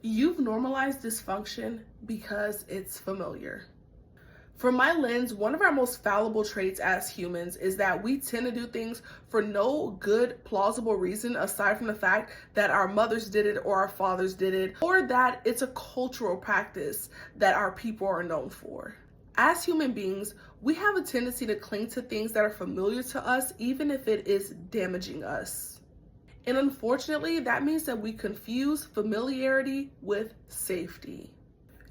You've normalized dysfunction because it's familiar. From my lens, one of our most fallible traits as humans is that we tend to do things for no good, plausible reason aside from the fact that our mothers did it or our fathers did it, or that it's a cultural practice that our people are known for. As human beings, we have a tendency to cling to things that are familiar to us, even if it is damaging us. And unfortunately, that means that we confuse familiarity with safety.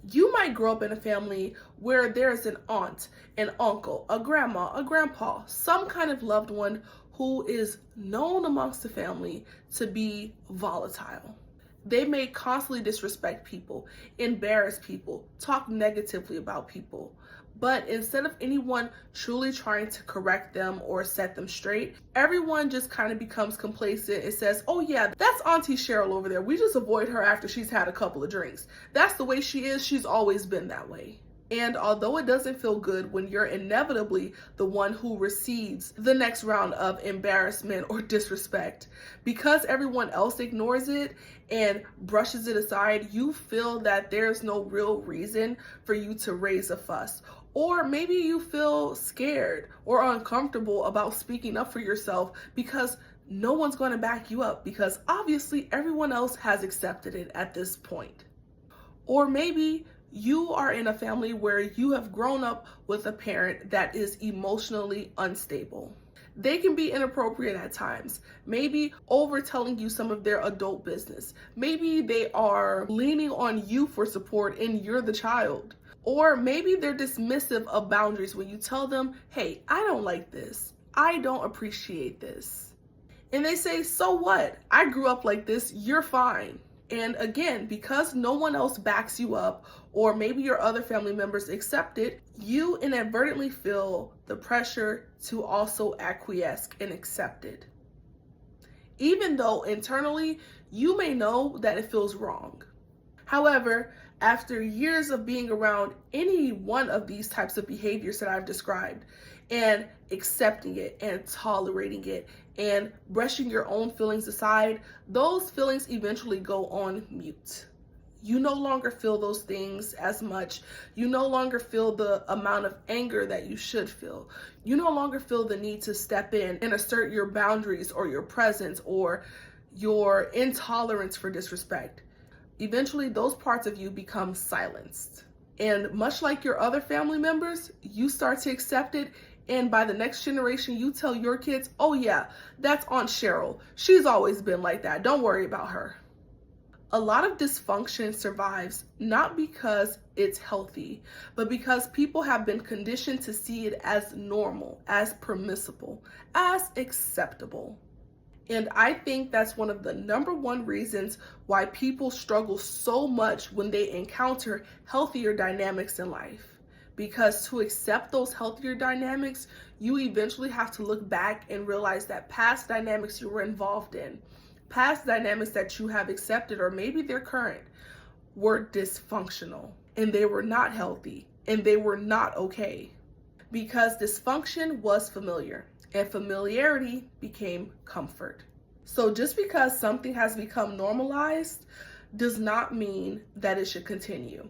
You might grow up in a family where there's an aunt, an uncle, a grandma, a grandpa, some kind of loved one who is known amongst the family to be volatile. They may constantly disrespect people, embarrass people, talk negatively about people. But instead of anyone truly trying to correct them or set them straight, everyone just kind of becomes complacent and says, oh yeah, that's Auntie Cheryl over there. We just avoid her after she's had a couple of drinks. That's the way she is. She's always been that way. And although it doesn't feel good when you're inevitably the one who receives the next round of embarrassment or disrespect, because everyone else ignores it and brushes it aside, you feel that there's no real reason for you to raise a fuss. Or maybe you feel scared or uncomfortable about speaking up for yourself because no one's going to back you up because obviously everyone else has accepted it at this point. Or maybe you are in a family where you have grown up with a parent that is emotionally unstable. They can be inappropriate at times, maybe over telling you some of their adult business. Maybe they are leaning on you for support and you're the child. Or maybe they're dismissive of boundaries when you tell them, hey, I don't like this. I don't appreciate this. And they say, so what? I grew up like this. You're fine. And again, because no one else backs you up, or maybe your other family members accept it, you inadvertently feel the pressure to also acquiesce and accept it. Even though internally, you may know that it feels wrong. However, after years of being around any one of these types of behaviors that I've described and accepting it and tolerating it and brushing your own feelings aside, those feelings eventually go on mute. You no longer feel those things as much. You no longer feel the amount of anger that you should feel. You no longer feel the need to step in and assert your boundaries or your presence or your intolerance for disrespect. Eventually, those parts of you become silenced. And much like your other family members, you start to accept it. And by the next generation, you tell your kids, oh yeah, that's Aunt Cheryl. She's always been like that. Don't worry about her. A lot of dysfunction survives not because it's healthy, but because people have been conditioned to see it as normal, as permissible, as acceptable. And I think that's one of the number one reasons why people struggle so much when they encounter healthier dynamics in life. Because to accept those healthier dynamics, you eventually have to look back and realize that past dynamics you were involved in, past dynamics that you have accepted, or maybe they're current, were dysfunctional and they were not healthy and they were not okay. Because dysfunction was familiar. And familiarity became comfort. So just because something has become normalized does not mean that it should continue.